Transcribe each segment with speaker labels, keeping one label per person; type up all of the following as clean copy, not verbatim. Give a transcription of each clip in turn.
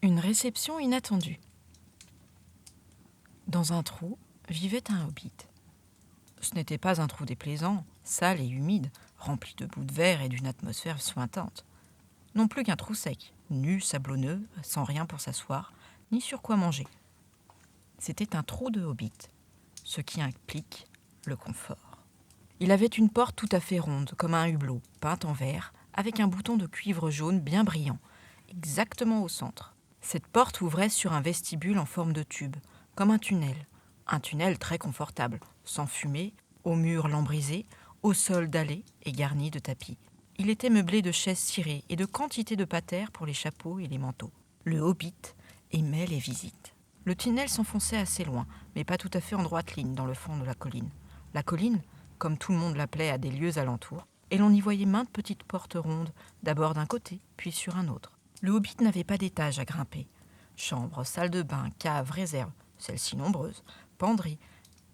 Speaker 1: Une réception inattendue. Dans un trou vivait un hobbit. Ce n'était pas un trou déplaisant, sale et humide, rempli de bouts de verre et d'une atmosphère suintante. Non plus qu'un trou sec, nu, sablonneux, sans rien pour s'asseoir, ni sur quoi manger. C'était un trou de hobbit, ce qui implique le confort. Il avait une porte tout à fait ronde, comme un hublot, peinte en vert, avec un bouton de cuivre jaune bien brillant, exactement au centre. Cette porte ouvrait sur un vestibule en forme de tube, comme un tunnel très confortable, sans fumée, aux murs lambrisés, au sol dallé et garni de tapis. Il était meublé de chaises cirées et de quantité de patères pour les chapeaux et les manteaux. Le hobbit aimait les visites. Le tunnel s'enfonçait assez loin, mais pas tout à fait en droite ligne dans le fond de la colline. La colline, comme tout le monde l'appelait à des lieues alentours, et l'on y voyait maintes petites portes rondes, d'abord d'un côté, puis sur un autre. Le hobbit n'avait pas d'étage à grimper. Chambre, salle de bain, cave, réserve, celles-ci nombreuses, penderie.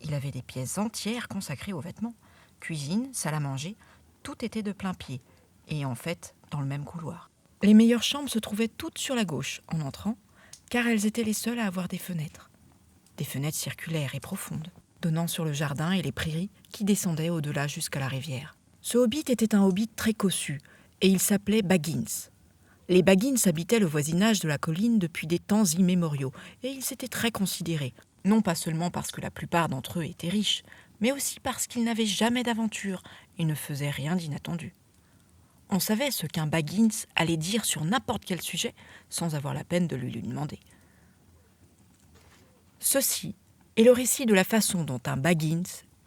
Speaker 1: Il avait des pièces entières consacrées aux vêtements. Cuisine, salle à manger, tout était de plein pied, et en fait, dans le même couloir. Les meilleures chambres se trouvaient toutes sur la gauche, en entrant, car elles étaient les seules à avoir des fenêtres. Des fenêtres circulaires et profondes, donnant sur le jardin et les prairies qui descendaient au-delà jusqu'à la rivière. Ce hobbit était un hobbit très cossu, et il s'appelait Baggins. Les Baggins habitaient le voisinage de la colline depuis des temps immémoriaux, et ils étaient très considérés, non pas seulement parce que la plupart d'entre eux étaient riches, mais aussi parce qu'ils n'avaient jamais d'aventure et ne faisaient rien d'inattendu. On savait ce qu'un Baggins allait dire sur n'importe quel sujet, sans avoir la peine de lui demander. Ceci est le récit de la façon dont un Baggins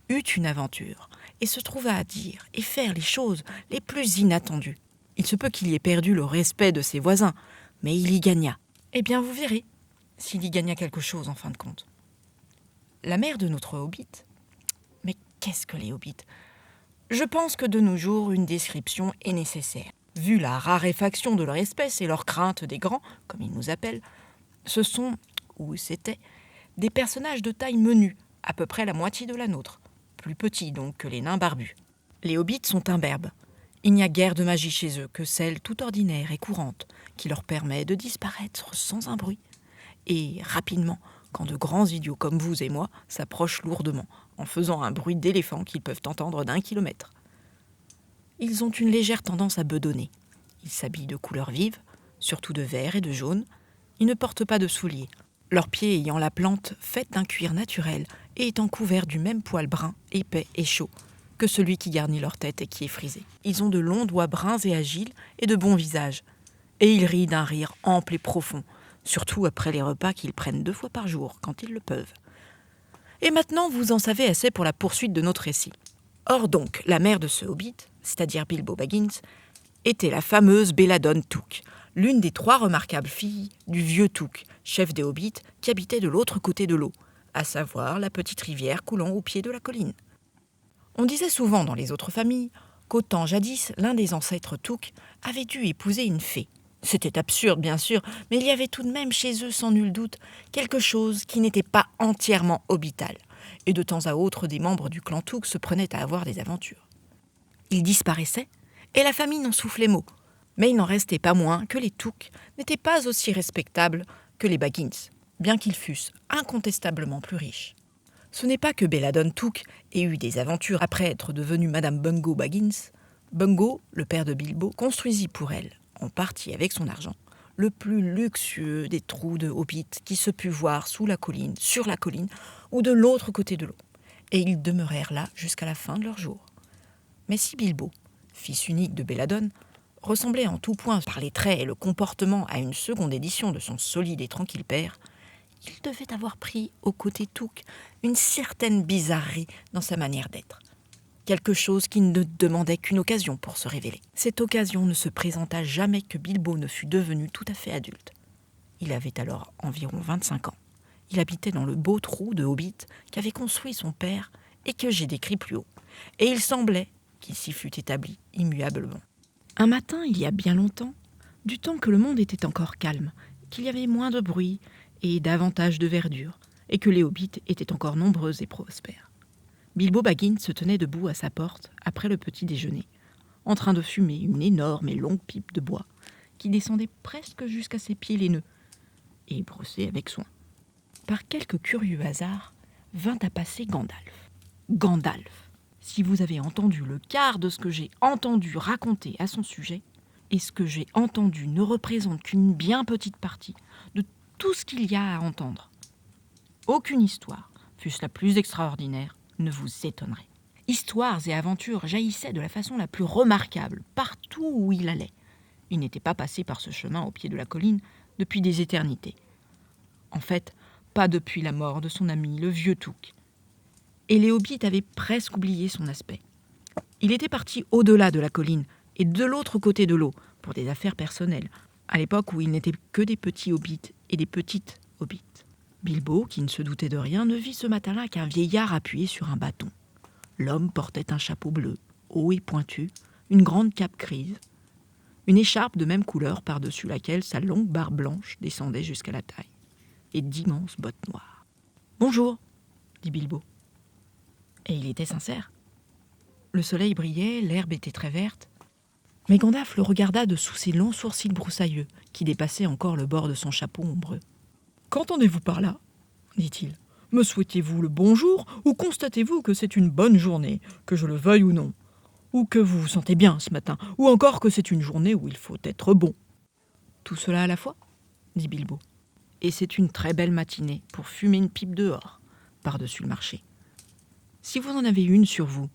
Speaker 1: eut une aventure, et se trouva à dire et faire les choses les plus inattendues. Il se peut qu'il y ait perdu le respect de ses voisins, mais il y gagna. Eh bien, vous verrez s'il y gagna quelque chose en fin de compte. La mère de notre hobbit. Mais qu'est-ce que les hobbits ? Je pense que de nos jours, une description est nécessaire. Vu la raréfaction de leur espèce et leur crainte des grands, comme ils nous appellent, ce sont, ou c'étaient, des personnages de taille menue, à peu près la moitié de la nôtre, plus petits donc que les nains barbus. Les hobbits sont imberbes. Il n'y a guère de magie chez eux que celle tout ordinaire et courante, qui leur permet de disparaître sans un bruit, et rapidement, quand de grands idiots comme vous et moi s'approchent lourdement, en faisant un bruit d'éléphant qu'ils peuvent entendre d'1 kilomètre. Ils ont une légère tendance à bedonner. Ils s'habillent de couleurs vives, surtout de vert et de jaune. Ils ne portent pas de souliers, leurs pieds ayant la plante faite d'un cuir naturel et étant couverts du même poil brun, épais et chaud que celui qui garnit leur tête et qui est frisé. Ils ont de longs doigts bruns et agiles et de bons visages. Et ils rient d'un rire ample et profond, surtout après les repas qu'ils prennent 2 fois par jour, quand ils le peuvent. Et maintenant, vous en savez assez pour la poursuite de notre récit. Or donc, la mère de ce hobbit, c'est-à-dire Bilbo Baggins, était la fameuse Belladone Took, l'une des 3 remarquables filles du vieux Took, chef des hobbits, qui habitait de l'autre côté de l'eau, à savoir la petite rivière coulant au pied de la colline. On disait souvent dans les autres familles qu'au temps jadis, l'un des ancêtres Took avait dû épouser une fée. C'était absurde, bien sûr, mais il y avait tout de même chez eux, sans nul doute, quelque chose qui n'était pas entièrement hobbital. Et de temps à autre, des membres du clan Took se prenaient à avoir des aventures. Ils disparaissaient, et la famille n'en soufflait mot. Mais il n'en restait pas moins que les Took n'étaient pas aussi respectables que les Baggins, bien qu'ils fussent incontestablement plus riches. Ce n'est pas que Belladone Took ait eu des aventures après être devenue Madame Bungo Baggins. Bungo, le père de Bilbo, construisit pour elle, en partie avec son argent, le plus luxueux des trous de hobbits qui se put voir sous la colline, sur la colline ou de l'autre côté de l'eau. Et ils demeurèrent là jusqu'à la fin de leur jour. Mais si Bilbo, fils unique de Belladone, ressemblait en tout point par les traits et le comportement à une seconde édition de son solide et tranquille père, il devait avoir pris au côté Took une certaine bizarrerie dans sa manière d'être. Quelque chose qui ne demandait qu'une occasion pour se révéler. Cette occasion ne se présenta jamais que Bilbo ne fût devenu tout à fait adulte. Il avait alors environ 25 ans. Il habitait dans le beau trou de hobbit qu'avait construit son père et que j'ai décrit plus haut. Et il semblait qu'il s'y fût établi immuablement. Un matin, il y a bien longtemps, du temps que le monde était encore calme, qu'il y avait moins de bruit et davantage de verdure, et que les hobbits étaient encore nombreux et prospères. Bilbo Baggins se tenait debout à sa porte après le petit déjeuner, en train de fumer une énorme et longue pipe de bois qui descendait presque jusqu'à ses pieds laineux. et brossé avec soin. Par quelque curieux hasard, vint à passer Gandalf. Gandalf, si vous avez entendu le quart de ce que j'ai entendu raconter à son sujet, et ce que j'ai entendu ne représente qu'une bien petite partie de tout ce qu'il y a à entendre. Aucune histoire, fût-ce la plus extraordinaire, ne vous étonnerait. Histoires et aventures jaillissaient de la façon la plus remarquable partout où il allait. Il n'était pas passé par ce chemin au pied de la colline depuis des éternités. En fait, pas depuis la mort de son ami, le vieux Touk. Et les hobbits avaient presque oublié son aspect. Il était parti au-delà de la colline et de l'autre côté de l'eau pour des affaires personnelles, à l'époque où il n'était que des petits hobbits et des petites hobbits. Bilbo, qui ne se doutait de rien, ne vit ce matin-là qu'un vieillard appuyé sur un bâton. L'homme portait un chapeau bleu, haut et pointu, une grande cape grise, une écharpe de même couleur par-dessus laquelle sa longue barbe blanche descendait jusqu'à la taille, et d'immenses bottes noires. « Bonjour !» dit Bilbo. Et il était sincère. Le soleil brillait, l'herbe était très verte, mais Gandalf le regarda de sous ses longs sourcils broussailleux qui dépassaient encore le bord de son chapeau ombreux. « Qu'entendez-vous par là ?» dit-il. « Me souhaitez-vous le bonjour ou constatez-vous que c'est une bonne journée, que je le veuille ou non ? Ou que vous vous sentez bien ce matin, ou encore que c'est une journée où il faut être bon ?» « Tout cela à la fois ?» dit Bilbo. « Et c'est une très belle matinée pour fumer une pipe dehors, par-dessus le marché. Si vous en avez une sur vous,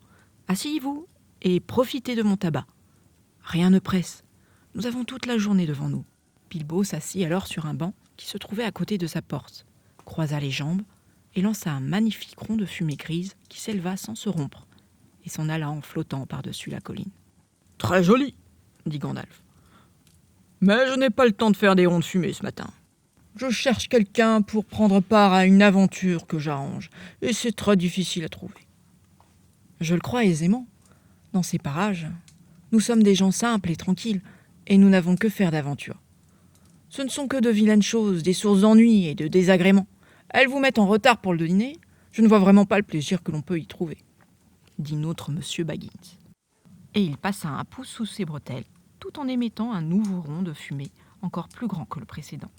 Speaker 1: asseyez-vous et profitez de mon tabac. Rien ne presse. Nous avons toute la journée devant nous. » Bilbo s'assit alors sur un banc qui se trouvait à côté de sa porte, croisa les jambes et lança un magnifique rond de fumée grise qui s'éleva sans se rompre et s'en alla en flottant par-dessus la colline. « Très joli, dit Gandalf. Mais je n'ai pas le temps de faire des ronds de fumée ce matin. Je cherche quelqu'un pour prendre part à une aventure que j'arrange, et c'est très difficile à trouver. Je le crois aisément. Dans ces parages, nous sommes des gens simples et tranquilles, et nous n'avons que faire d'aventures. Ce ne sont que de vilaines choses, des sources d'ennui et de désagréments. Elles vous mettent en retard pour le dîner. Je ne vois vraiment pas le plaisir que l'on peut y trouver, dit notre monsieur Baggins. Et il passa un pouce sous ses bretelles, tout en émettant un nouveau rond de fumée, encore plus grand que le précédent.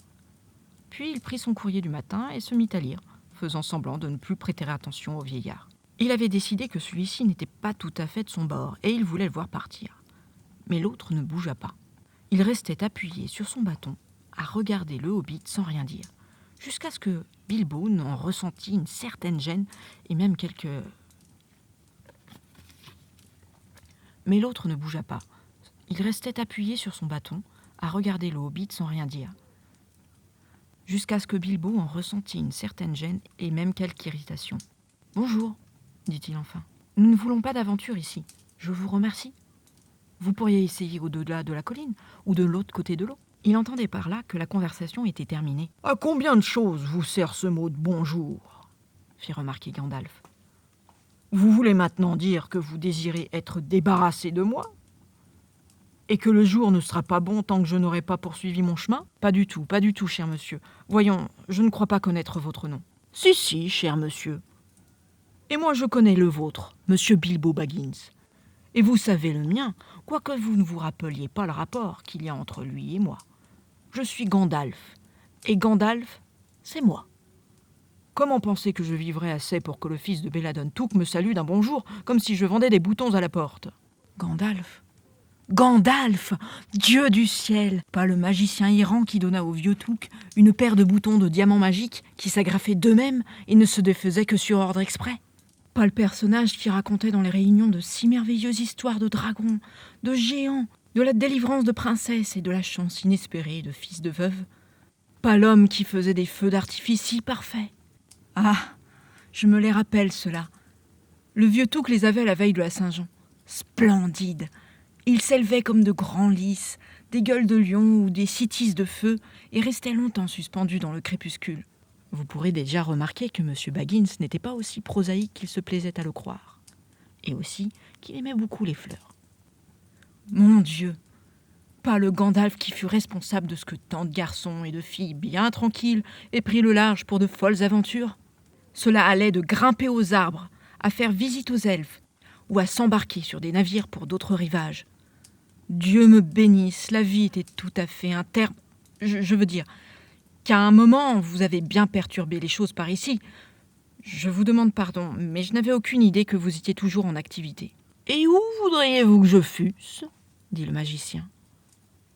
Speaker 1: Puis il prit son courrier du matin et se mit à lire, faisant semblant de ne plus prêter attention au vieillard. Il avait décidé que celui-ci n'était pas tout à fait de son bord, et il voulait le voir partir. Mais l'autre ne bougea pas. Il restait appuyé sur son bâton, à regarder le hobbit sans rien dire, jusqu'à ce que Bilbo n'en ressentît une certaine gêne et même quelques... Mais l'autre ne bougea pas. Il restait appuyé sur son bâton, à regarder le hobbit sans rien dire, jusqu'à ce que Bilbo en ressentit une certaine gêne et même quelque irritation. « Bonjour, dit-il enfin. Nous ne voulons pas d'aventure ici. Je vous remercie. Vous pourriez essayer au-delà de la colline ou de l'autre côté de l'eau. » Il entendait par là que la conversation était terminée. « À combien de choses vous sert ce mot de bonjour ?» fit remarquer Gandalf. « Vous voulez maintenant dire que vous désirez être débarrassé de moi ? Et que le jour ne sera pas bon tant que je n'aurai pas poursuivi mon chemin ? Pas du tout, cher monsieur. Voyons, je ne crois pas connaître votre nom. »« Si, cher monsieur. Et moi je connais le vôtre, monsieur Bilbo Baggins. Et vous savez le mien, quoique vous ne vous rappeliez pas le rapport qu'il y a entre lui et moi. Je suis Gandalf, et Gandalf, c'est moi. Comment penser que je vivrais assez pour que le fils de Belladon Touk me salue d'un bonjour, comme si je vendais des boutons à la porte ? Gandalf, Dieu du ciel, pas le magicien errant qui donna au vieux Touk une paire de boutons de diamants magiques qui s'agrafaient d'eux-mêmes et ne se défaisaient que sur ordre exprès. Pas le personnage qui racontait dans les réunions de si merveilleuses histoires de dragons, de géants, de la délivrance de princesses et de la chance inespérée de fils de veuve. Pas l'homme qui faisait des feux d'artifice si parfaits. Ah, je me les rappelle, ceux-là. Le vieux Touk les avait la veille de la Saint-Jean. Splendides. Ils s'élevaient comme de grands lys, des gueules de lion ou des cytises de feu, et restaient longtemps suspendus dans le crépuscule. Vous pourrez déjà remarquer que M. Baggins n'était pas aussi prosaïque qu'il se plaisait à le croire, et aussi qu'il aimait beaucoup les fleurs. Mon Dieu, pas le Gandalf qui fut responsable de ce que tant de garçons et de filles bien tranquilles aient pris le large pour de folles aventures. Cela allait de grimper aux arbres, à faire visite aux elfes, ou à s'embarquer sur des navires pour d'autres rivages. Dieu me bénisse, la vie était tout à fait un terme... Je veux dire, qu'à un moment, vous avez bien perturbé les choses par ici. Je vous demande pardon, mais je n'avais aucune idée que vous étiez toujours en activité. »« Et où voudriez-vous que je fusse ?» dit le magicien.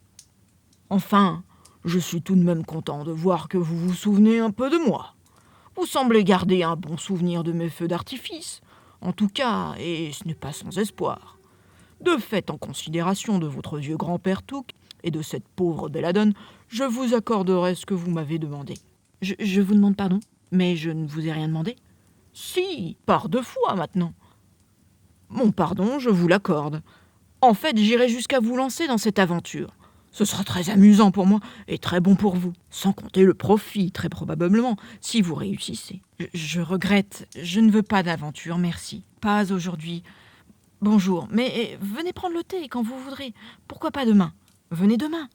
Speaker 1: « Enfin, je suis tout de même content de voir que vous vous souvenez un peu de moi. Vous semblez garder un bon souvenir de mes feux d'artifice, en tout cas, et ce n'est pas sans espoir. De fait, en considération de votre vieux grand-père Touc et de cette pauvre Belladone, je vous accorderai ce que vous m'avez demandé. »« Je vous demande pardon, mais je ne vous ai rien demandé. »« Si, par 2 fois maintenant. »« Mon pardon, je vous l'accorde. En fait, j'irai jusqu'à vous lancer dans cette aventure. Ce sera très amusant pour moi et très bon pour vous, sans compter le profit, très probablement, si vous réussissez. »« Je regrette, je ne veux pas d'aventure, merci. Pas aujourd'hui. Bonjour, mais venez prendre le thé quand vous voudrez. Pourquoi pas demain ? Venez demain.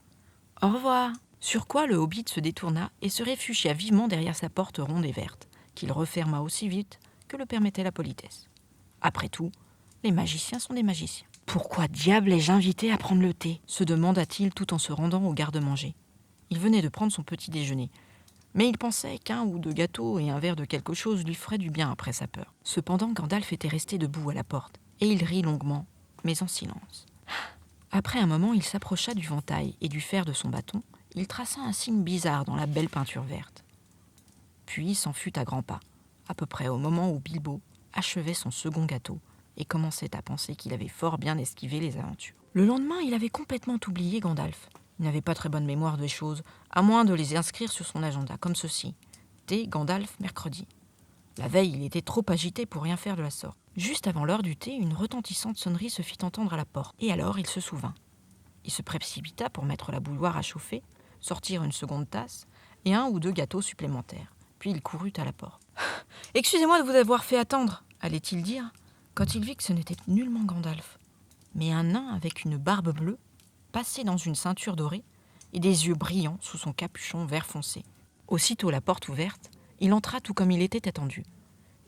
Speaker 1: Au revoir. » Sur quoi le hobbit se détourna et se réfugia vivement derrière sa porte ronde et verte, qu'il referma aussi vite que le permettait la politesse. Après tout, les magiciens sont des magiciens. « Pourquoi diable ai-je invité à prendre le thé ?» se demanda-t-il tout en se rendant au garde-manger. Il venait de prendre son petit déjeuner, mais il pensait qu'un ou 2 gâteaux et un verre de quelque chose lui feraient du bien après sa peur. Cependant, Gandalf était resté debout à la porte, et il rit longuement, mais en silence. Après un moment, il s'approcha du ventail et du fer de son bâton. Il traça un signe bizarre dans la belle peinture verte. Puis s'en fut à grands pas, à peu près au moment où Bilbo achevait son second gâteau et commençait à penser qu'il avait fort bien esquivé les aventures. Le lendemain, il avait complètement oublié Gandalf. Il n'avait pas très bonne mémoire des choses, à moins de les inscrire sur son agenda, comme ceci. Thé, Gandalf, mercredi. La veille, il était trop agité pour rien faire de la sorte. Juste avant l'heure du thé, une retentissante sonnerie se fit entendre à la porte. Et alors, il se souvint. Il se précipita pour mettre la bouilloire à chauffer, sortir une seconde tasse et 1 ou 2 gâteaux supplémentaires. Puis il courut à la porte. « Excusez-moi de vous avoir fait attendre », allait-il dire, quand il vit que ce n'était nullement Gandalf, mais un nain avec une barbe bleue, passé dans une ceinture dorée, et des yeux brillants sous son capuchon vert foncé. Aussitôt la porte ouverte, il entra tout comme il était attendu.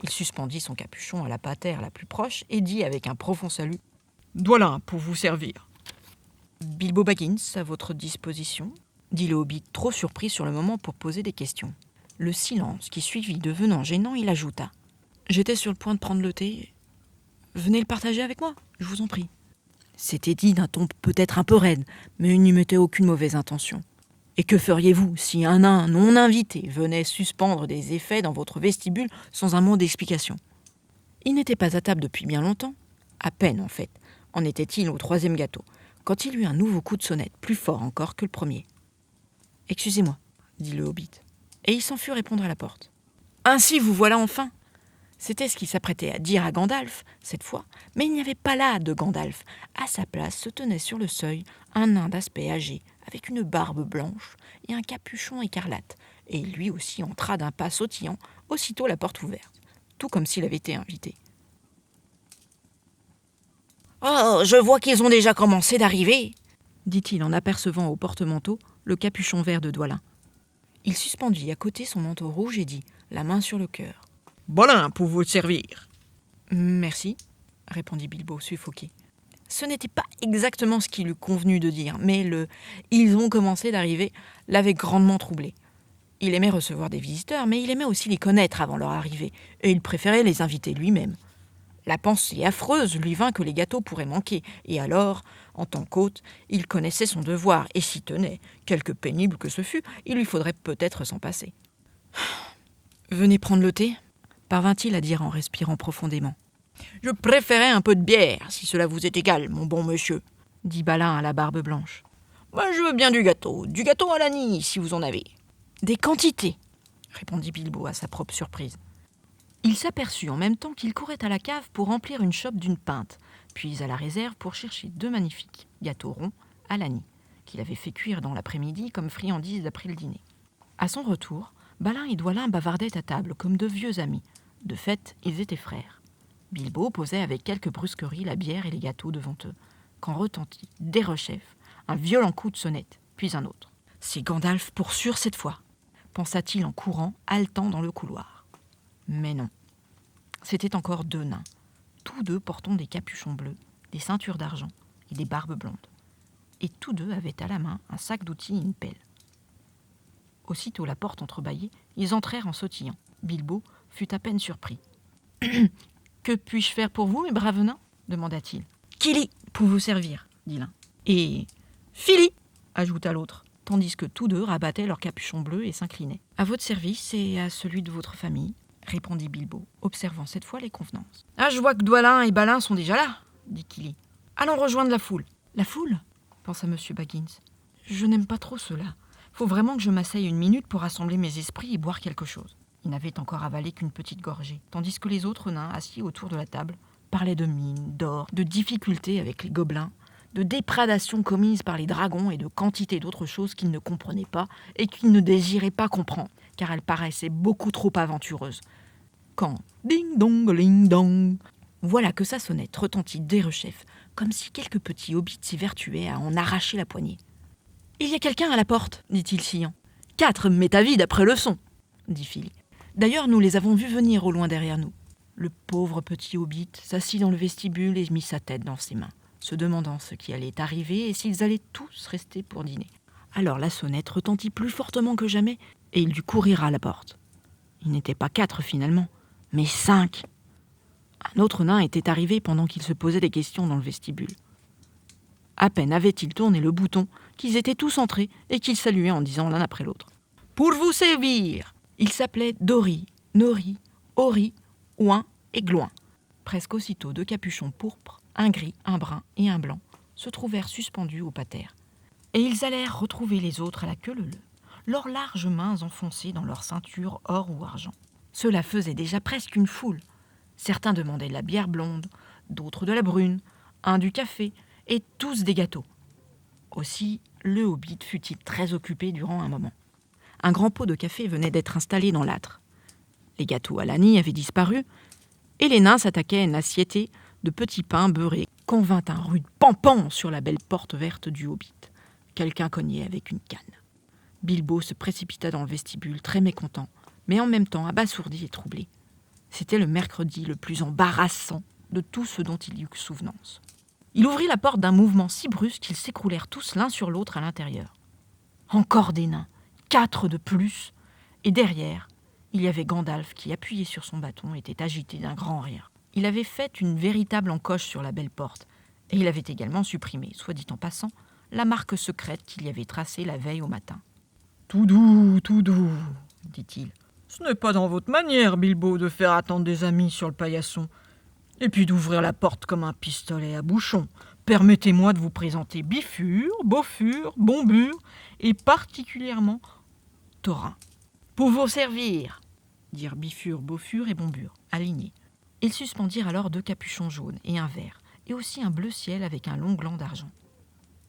Speaker 1: Il suspendit son capuchon à la patère la plus proche et dit avec un profond salut « Voilà pour vous servir. »« Bilbo Baggins, à votre disposition ?» dit le hobbit, trop surpris sur le moment pour poser des questions. Le silence qui suivit devenant gênant, il ajouta « J'étais sur le point de prendre le thé. Venez le partager avec moi, je vous en prie. » C'était dit d'un ton peut-être un peu raide, mais il n'y mettait aucune mauvaise intention. « Et que feriez-vous si un nain non invité venait suspendre des effets dans votre vestibule sans un mot d'explication ?» Il n'était pas à table depuis bien longtemps. À peine, en fait, en était-il au 3e gâteau, quand il eut un nouveau coup de sonnette, plus fort encore que le premier. « Excusez-moi, » dit le hobbit, et il s'en fut répondre à la porte. « Ainsi vous voilà enfin !» C'était ce qu'il s'apprêtait à dire à Gandalf, cette fois, mais il n'y avait pas là de Gandalf. À sa place se tenait sur le seuil un nain d'aspect âgé, avec une barbe blanche et un capuchon écarlate, et lui aussi entra d'un pas sautillant, aussitôt la porte ouverte, tout comme s'il avait été invité. « Oh, je vois qu'ils ont déjà commencé d'arriver !» dit-il en apercevant au porte-manteau le capuchon vert de Dwalin. Il suspendit à côté son manteau rouge et dit, la main sur le cœur. « Bolin, pour vous servir. »« Merci, » répondit Bilbo, suffoqué. Ce n'était pas exactement ce qu'il eût convenu de dire, mais le « ils ont commencé d'arriver » l'avait grandement troublé. Il aimait recevoir des visiteurs, mais il aimait aussi les connaître avant leur arrivée, et il préférait les inviter lui-même. La pensée affreuse lui vint que les gâteaux pourraient manquer, et alors, en tant qu'hôte, il connaissait son devoir, et s'y tenait. Quelque pénible que ce fût, il lui faudrait peut-être s'en passer. « Venez prendre le thé ?» parvint-il à dire en respirant profondément. « Je préférais un peu de bière, si cela vous est égal, mon bon monsieur, » dit Balin à la barbe blanche. « Moi, je veux bien du gâteau à l'anis, si vous en avez. »« Des quantités, » répondit Bilbo à sa propre surprise. Il s'aperçut en même temps qu'il courait à la cave pour remplir une chope d'une pinte, puis à la réserve pour chercher 2 magnifiques gâteaux ronds à l'anis, qu'il avait fait cuire dans l'après-midi comme friandise d'après le dîner. À son retour, Balin et Dwalin bavardaient à table comme 2 vieux amis. De fait, ils étaient frères. Bilbo posait avec quelque brusquerie la bière et les gâteaux devant eux, quand retentit, derechef, un violent coup de sonnette, puis un autre. « C'est Gandalf pour sûr cette fois !» pensa-t-il en courant, haletant dans le couloir. Mais non. C'étaient encore 2 nains, tous 2 portant des capuchons bleus, des ceintures d'argent et des barbes blondes. Et tous 2 avaient à la main un sac d'outils et une pelle. Aussitôt la porte entrebâillée, ils entrèrent en sautillant. Bilbo fut à peine surpris. « Que puis-je faire pour vous, mes braves nains ?» demanda-t-il. « Kili, pour vous servir, » dit l'un. « Et Fili, » ajouta l'autre, tandis que tous deux rabattaient leurs capuchons bleus et s'inclinaient. « À votre service et à celui de votre famille, » répondit Bilbo, observant cette fois les convenances. « Ah, je vois que Dwalin et Balin sont déjà là, » dit Kili. « Allons rejoindre la foule. »« La foule ?» pensa M. Baggins. « Je n'aime pas trop cela. Faut vraiment que je m'asseye une minute pour rassembler mes esprits et boire quelque chose. » Il n'avait encore avalé qu'une petite gorgée, tandis que les autres nains, assis autour de la table, parlaient de mines, d'or, de difficultés avec les gobelins, de déprédations commises par les dragons et de quantité d'autres choses qu'ils ne comprenaient pas et qu'ils ne désiraient pas comprendre, car elles paraissaient beaucoup trop aventureuses. Quand ding-dong, ling-dong, voilà que sa sonnette retentit derechef, comme si quelques petits hobbits s'évertuaient à en arracher la poignée. « Il y a quelqu'un à la porte, » dit-il sciant. « 4 métavides après le son, » dit Fili. « D'ailleurs, nous les avons vus venir au loin derrière nous. » Le pauvre petit hobbit s'assit dans le vestibule et mit sa tête dans ses mains, se demandant ce qui allait arriver et s'ils allaient tous rester pour dîner. Alors la sonnette retentit plus fortement que jamais et il dut courir à la porte. Il n'était pas 4 finalement, mais 5. Un autre nain était arrivé pendant qu'il se posait des questions dans le vestibule. À peine avaient-ils tourné le bouton qu'ils étaient tous entrés et qu'ils saluaient en disant l'un après l'autre « Pour vous servir !» Ils s'appelaient Dori, Nori, Ori, Ouin et Gloin. Presque aussitôt 2 capuchons pourpres, un gris, un brun et un blanc, se trouvèrent suspendus au patère. Et ils allèrent retrouver les autres à la queue leu-leu, leurs larges mains enfoncées dans leur ceinture or ou argent. Cela faisait déjà presque une foule. Certains demandaient de la bière blonde, d'autres de la brune, un du café, et tous des gâteaux. Aussi, le hobbit fut-il très occupé durant un moment. Un grand pot de café venait d'être installé dans l'âtre. Les gâteaux à l'anis avaient disparu, et les nains s'attaquaient à une assiette de petits pains beurrés qu'on vint un rude pan-pan sur la belle porte verte du hobbit. Quelqu'un cognait avec une canne. Bilbo se précipita dans le vestibule, très mécontent, mais en même temps abasourdi et troublé. C'était le mercredi le plus embarrassant de tout ce dont il eut souvenance. Il ouvrit la porte d'un mouvement si brusque qu'ils s'écroulèrent tous l'un sur l'autre à l'intérieur. Encore des nains, 4 de plus, et derrière, il y avait Gandalf qui, appuyé sur son bâton, était agité d'un grand rire. Il avait fait une véritable encoche sur la belle porte, et il avait également supprimé, soit dit en passant, la marque secrète qu'il y avait tracée la veille au matin. « Tout doux, dit-il. « Ce n'est pas dans votre manière, Bilbo, de faire attendre des amis sur le paillasson, et puis d'ouvrir la porte comme un pistolet à bouchon. Permettez-moi de vous présenter Bifur, Bofur, Bombur, et particulièrement Thorin. »« Pour vous servir !» dirent Bifur, Bofur et Bombur, alignés. Ils suspendirent alors 2 capuchons jaunes et un vert, et aussi un bleu ciel avec un long gland d'argent.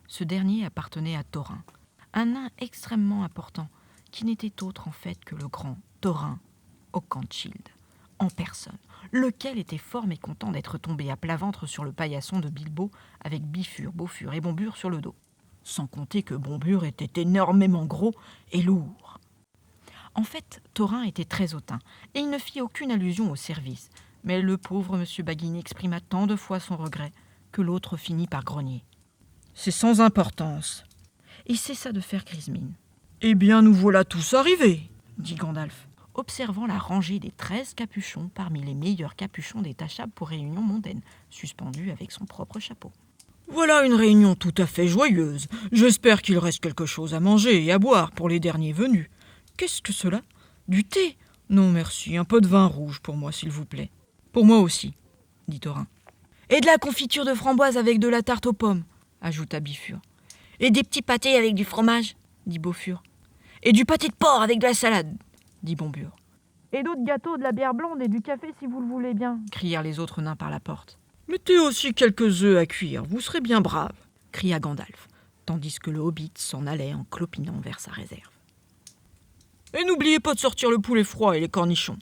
Speaker 1: Ce dernier appartenait à Thorin, un nain extrêmement important, qui n'était autre en fait que le grand Thorin Oakenshield, en personne, lequel était fort mécontent d'être tombé à plat ventre sur le paillasson de Bilbo avec Bifur, Bofur et Bombur sur le dos. Sans compter que Bombur était énormément gros et lourd. En fait, Thorin était très hautain, et il ne fit aucune allusion au service, mais le pauvre M. Baggins exprima tant de fois son regret que l'autre finit par grogner. « C'est sans importance. » Et cessa de faire grise mine. « Eh bien, nous voilà tous arrivés, » dit Gandalf, observant la rangée des 13 capuchons parmi les meilleurs capuchons détachables pour réunion mondaine, suspendus avec son propre chapeau. « Voilà une réunion tout à fait joyeuse. J'espère qu'il reste quelque chose à manger et à boire pour les derniers venus. Qu'est-ce que cela ? Du thé ? Non, merci, un peu de vin rouge pour moi, s'il vous plaît. »« Pour moi aussi, » dit Thorin. « Et de la confiture de framboise avec de la tarte aux pommes, » ajouta Bifur. « Et des petits pâtés avec du fromage, » dit Bofur. « Et du pâté de porc avec de la salade, » dit Bombur. « Et d'autres gâteaux, de la bière blonde et du café si vous le voulez bien, » crièrent les autres nains par la porte. « Mettez aussi quelques œufs à cuire, vous serez bien braves, » cria Gandalf, tandis que le hobbit s'en allait en clopinant vers sa réserve. « Et n'oubliez pas de sortir le poulet froid et les cornichons. »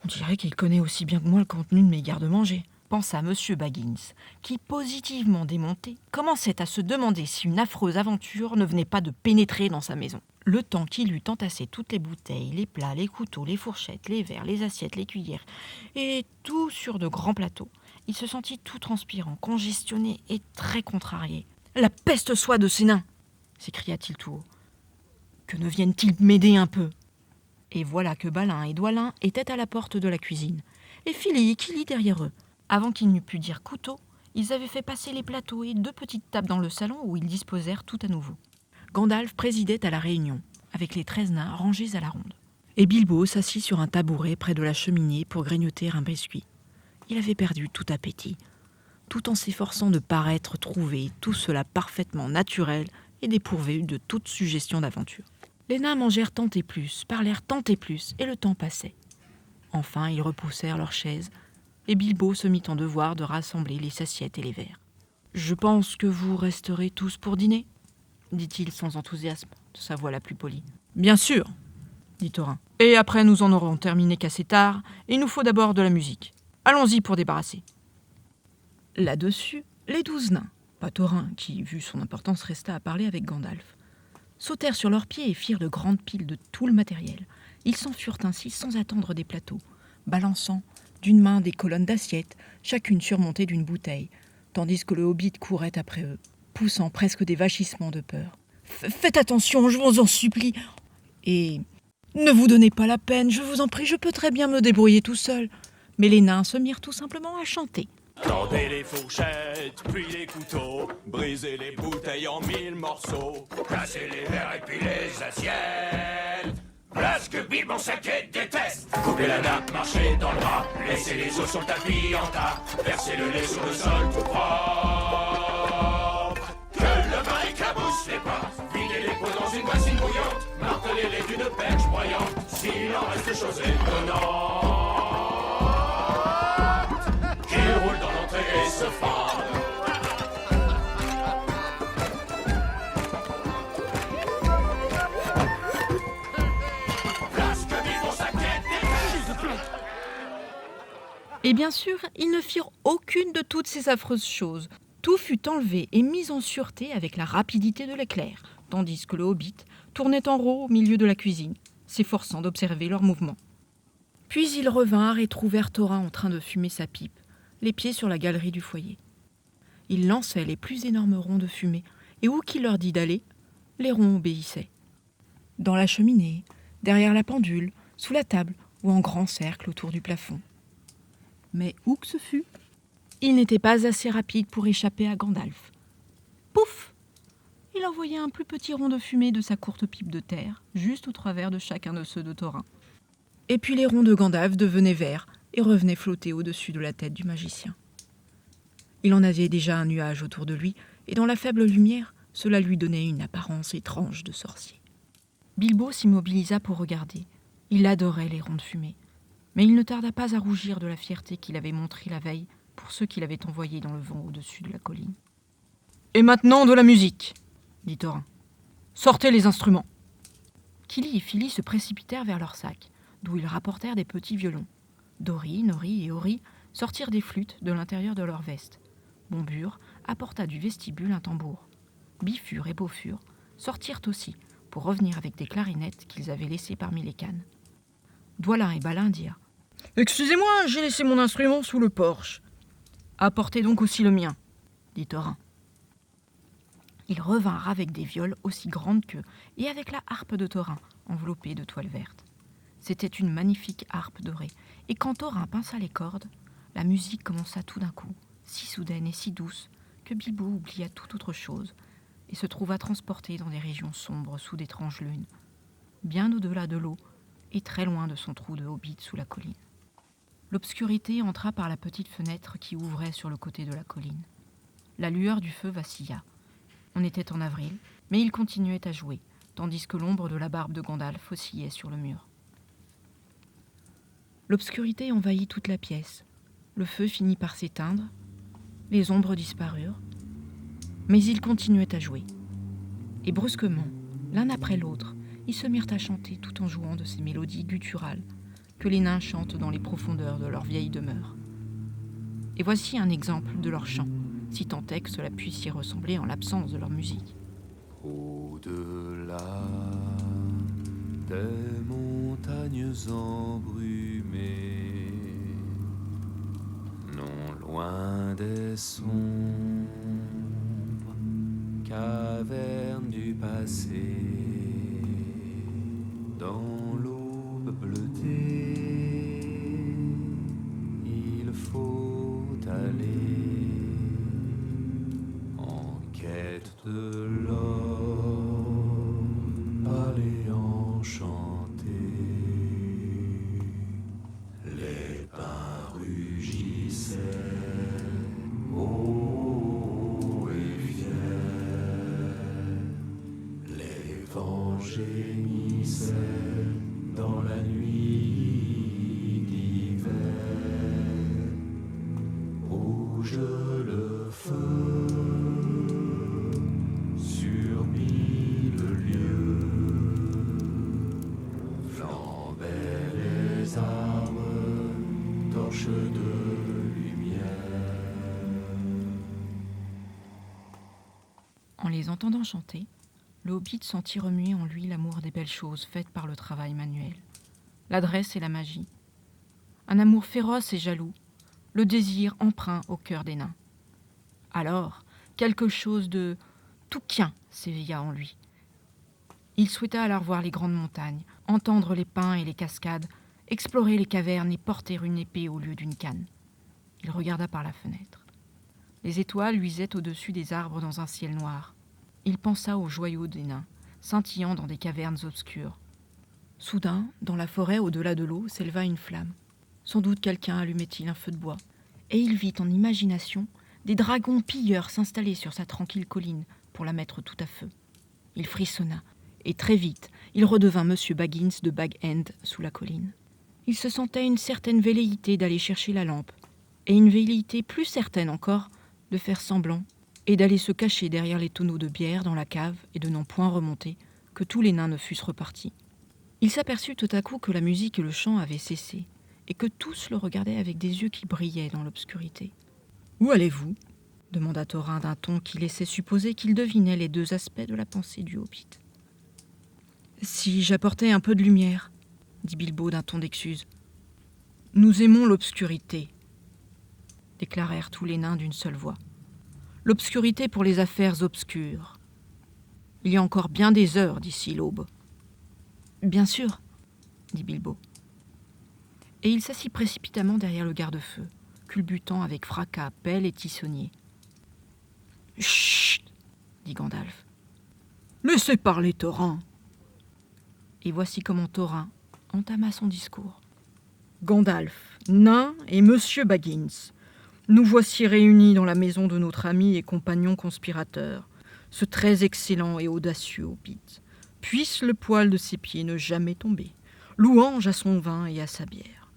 Speaker 1: On dirait qu'il connaît aussi bien que moi le contenu de mes garde-manger, pensa M. Baggins, qui, positivement démonté, commençait à se demander si une affreuse aventure ne venait pas de pénétrer dans sa maison. Le temps qu'il eut entassé toutes les bouteilles, les plats, les couteaux, les fourchettes, les verres, les assiettes, les cuillères, et tout sur de grands plateaux, il se sentit tout transpirant, congestionné et très contrarié. « La peste soit de ces nains !» s'écria-t-il tout haut. Que ne viennent-ils m'aider un peu ?» Et voilà que Balin et Doilin étaient à la porte de la cuisine, et Fili et Kili derrière eux. Avant qu'ils n'eût pu dire couteau, ils avaient fait passer les plateaux et 2 petites tables dans le salon où ils disposèrent tout à nouveau. Gandalf présidait à la réunion, avec les 13 nains rangés à la ronde. Et Bilbo s'assit sur un tabouret près de la cheminée pour grignoter un biscuit. Il avait perdu tout appétit, tout en s'efforçant de paraître trouver tout cela parfaitement naturel et dépourvu de toute suggestion d'aventure. Les nains mangèrent tant et plus, parlèrent tant et plus, et le temps passait. Enfin, ils repoussèrent leurs chaises, et Bilbo se mit en devoir de rassembler les assiettes et les verres. « Je pense que vous resterez tous pour dîner ?» dit-il sans enthousiasme, de sa voix la plus polie. « Bien sûr !» dit Thorin. « Et après, nous en aurons terminé qu'assez tard, et il nous faut d'abord de la musique. Allons-y pour débarrasser. » Là-dessus, les 12 nains, pas Thorin, qui, vu son importance, resta à parler avec Gandalf, sautèrent sur leurs pieds et firent de grandes piles de tout le matériel. Ils s'en furent ainsi sans attendre des plateaux, balançant d'une main des colonnes d'assiettes, chacune surmontée d'une bouteille, tandis que le hobbit courait après eux, poussant presque des vagissements de peur. « Faites attention, je vous en supplie !» Et « Ne vous donnez pas la peine, je vous en prie, je peux très bien me débrouiller tout seul. » Mais les nains se mirent tout simplement à chanter.
Speaker 2: Tendez les fourchettes, puis les couteaux, brisez les bouteilles en 1000 morceaux, cassez les verres et puis les assiettes. Voilà ce que Bilbon Saquet déteste. Coupez la nappe, marchez dans le drap, laissez les os sur le tapis en tas, versez le lait sur le sol tout propre. Que le vin éclabousse les pas, videz les pots dans une bassine bouillante, martelez-les d'une perche broyante, s'il en reste chose étonnante. Qu'il roule dans l'entrée et se fende.
Speaker 1: Et bien sûr, ils ne firent aucune de toutes ces affreuses choses. Tout fut enlevé et mis en sûreté avec la rapidité de l'éclair, tandis que le hobbit tournait en rond au milieu de la cuisine, s'efforçant d'observer leurs mouvements. Puis ils revinrent et trouvèrent Thorin en train de fumer sa pipe, les pieds sur la galerie du foyer. Il lançait les plus énormes ronds de fumée, et où qu'il leur dit d'aller, les ronds obéissaient. Dans la cheminée, derrière la pendule, sous la table ou en grand cercle autour du plafond. Mais où que ce fût, il n'était pas assez rapide pour échapper à Gandalf. Pouf ! Il envoyait un plus petit rond de fumée de sa courte pipe de terre, juste au travers de chacun de ceux de Thorin. Et puis les ronds de Gandalf devenaient verts et revenaient flotter au-dessus de la tête du magicien. Il en avait déjà un nuage autour de lui, et dans la faible lumière, cela lui donnait une apparence étrange de sorcier. Bilbo s'immobilisa pour regarder. Il adorait les ronds de fumée. Mais il ne tarda pas à rougir de la fierté qu'il avait montrée la veille pour ceux qu'il avait envoyés dans le vent au-dessus de la colline. « Et maintenant de la musique !» dit Thorin. « Sortez les instruments !» Kili et Fili se précipitèrent vers leur sac, d'où ils rapportèrent des petits violons. Dori, Nori et Ori sortirent des flûtes de l'intérieur de leur veste. Bombure apporta du vestibule un tambour. Bifur et Beaufur sortirent aussi pour revenir avec des clarinettes qu'ils avaient laissées parmi les cannes. Doilin et Balin dirent « Excusez-moi, j'ai laissé mon instrument sous le porche. »« Apportez donc aussi le mien, » dit Thorin. Ils revinrent avec des violes aussi grandes qu'eux et avec la harpe de Thorin, enveloppée de toile verte. C'était une magnifique harpe dorée, et quand Thorin pinça les cordes, la musique commença tout d'un coup, si soudaine et si douce, que Bilbo oublia toute autre chose, et se trouva transporté dans des régions sombres sous d'étranges lunes, bien au-delà de l'eau, et très loin de son trou de hobbit sous la colline. L'obscurité entra par la petite fenêtre qui ouvrait sur le côté de la colline. La lueur du feu vacilla. On était en avril, mais il continuait à jouer, tandis que l'ombre de la barbe de Gandalf oscillait sur le mur. L'obscurité envahit toute la pièce. Le feu finit par s'éteindre, les ombres disparurent, mais ils continuaient à jouer. Et brusquement, l'un après l'autre, ils se mirent à chanter tout en jouant de ces mélodies gutturales que les nains chantent dans les profondeurs de leur vieille demeure. Et voici un exemple de leur chant, si tant est que cela puisse y ressembler en l'absence de leur musique.
Speaker 2: Au-delà des montagnes embrumées, non loin des sombres cavernes du passé, Dans l'aube bleutée, il faut aller en quête de l'or, aller enchanter. Les pins rugissaient, hauts et fiers, les vents gémissaient dans la nuit d'hiver. Rouge le feu sur 1000 lieues, flambaient les arbres, torches de lumière.
Speaker 1: En les entendant chanter, le hobbit sentit remuer en lui l'amour des belles choses faites par le travail manuel, l'adresse et la magie, un amour féroce et jaloux, le désir emprunt au cœur des nains. Alors, quelque chose de touquien s'éveilla en lui. Il souhaita alors voir les grandes montagnes, entendre les pins et les cascades, explorer les cavernes et porter une épée au lieu d'une canne. Il regarda par la fenêtre. Les étoiles luisaient au-dessus des arbres dans un ciel noir. Il pensa aux joyaux des nains, scintillant dans des cavernes obscures. Soudain, dans la forêt au-delà de l'eau, s'éleva une flamme. Sans doute quelqu'un allumait-il un feu de bois. Et il vit en imagination des dragons pilleurs s'installer sur sa tranquille colline pour la mettre tout à feu. Il frissonna, et très vite, il redevint Monsieur Baggins de Bag End sous la colline. Il se sentait une certaine velléité d'aller chercher la lampe, et une velléité plus certaine encore de faire semblant et d'aller se cacher derrière les tonneaux de bière dans la cave et de n'en point remonter, que tous les nains ne fussent repartis. Il s'aperçut tout à coup que la musique et le chant avaient cessé, et que tous le regardaient avec des yeux qui brillaient dans l'obscurité. « Où allez-vous » demanda Thorin d'un ton qui laissait supposer qu'il devinait les deux aspects de la pensée du hobbit. « Si j'apportais un peu de lumière, » dit Bilbo d'un ton d'excuse. « Nous aimons l'obscurité, » déclarèrent tous les nains d'une seule voix. « L'obscurité pour les affaires obscures. Il y a encore bien des heures d'ici l'aube. »« Bien sûr, » dit Bilbo. Et il s'assit précipitamment derrière le garde-feu, culbutant avec fracas, pelle et tissonnier. « Chut !» dit Gandalf. « Laissez parler Thorin. » Et voici comment Thorin entama son discours. « Gandalf, nain et Monsieur Baggins, nous voici réunis dans la maison de notre ami et compagnon conspirateur, ce très excellent et audacieux hobbit. Puisse le poil de ses pieds ne jamais tomber. Louange à son vin et à sa bière. »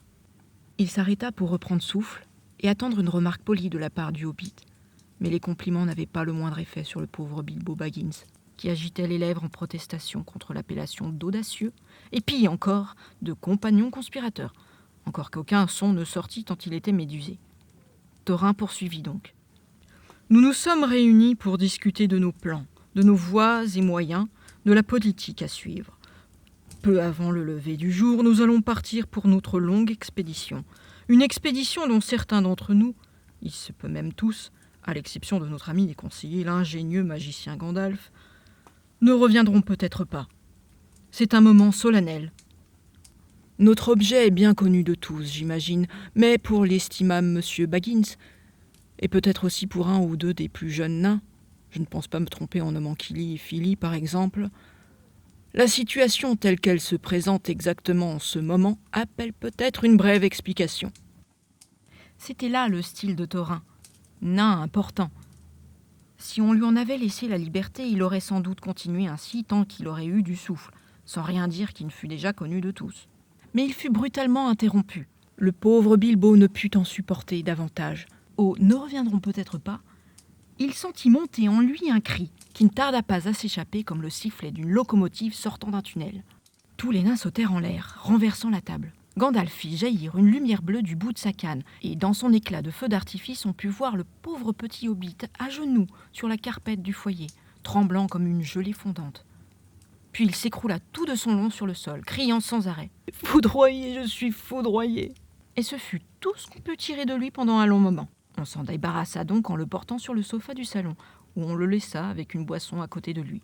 Speaker 1: Il s'arrêta pour reprendre souffle et attendre une remarque polie de la part du hobbit. Mais les compliments n'avaient pas le moindre effet sur le pauvre Bilbo Baggins, qui agitait les lèvres en protestation contre l'appellation d'audacieux, et pis encore de compagnon conspirateur, encore qu'aucun son ne sortit tant il était médusé. Thorin poursuivit donc. « Nous nous sommes réunis pour discuter de nos plans, de nos voies et moyens, de la politique à suivre. Peu avant le lever du jour, nous allons partir pour notre longue expédition. Une expédition dont certains d'entre nous, il se peut même tous, à l'exception de notre ami et conseiller, l'ingénieux magicien Gandalf, ne reviendront peut-être pas. C'est un moment solennel. Notre objet est bien connu de tous, j'imagine, mais pour l'estimable Monsieur Baggins, et peut-être aussi pour un ou deux des plus jeunes nains, je ne pense pas me tromper en nommant Kili et Fili par exemple, la situation telle qu'elle se présente exactement en ce moment appelle peut-être une brève explication. C'était là le style de Thorin, nain important. Si on lui en avait laissé la liberté, il aurait sans doute continué ainsi tant qu'il aurait eu du souffle, sans rien dire qui ne fût déjà connu de tous. Mais il fut brutalement interrompu. Le pauvre Bilbo ne put en supporter davantage. Oh, ne reviendront peut-être pas. Il sentit monter en lui un cri qui ne tarda pas à s'échapper comme le sifflet d'une locomotive sortant d'un tunnel. Tous les nains sautèrent en l'air, renversant la table. Gandalf fit jaillir une lumière bleue du bout de sa canne, et dans son éclat de feu d'artifice, on put voir le pauvre petit hobbit à genoux sur la carpette du foyer, tremblant comme une gelée fondante. Puis il s'écroula tout de son long sur le sol, criant sans arrêt « Foudroyé, je suis foudroyé !» Et ce fut tout ce qu'on put tirer de lui pendant un long moment. On s'en débarrassa donc en le portant sur le sofa du salon, où on le laissa avec une boisson à côté de lui.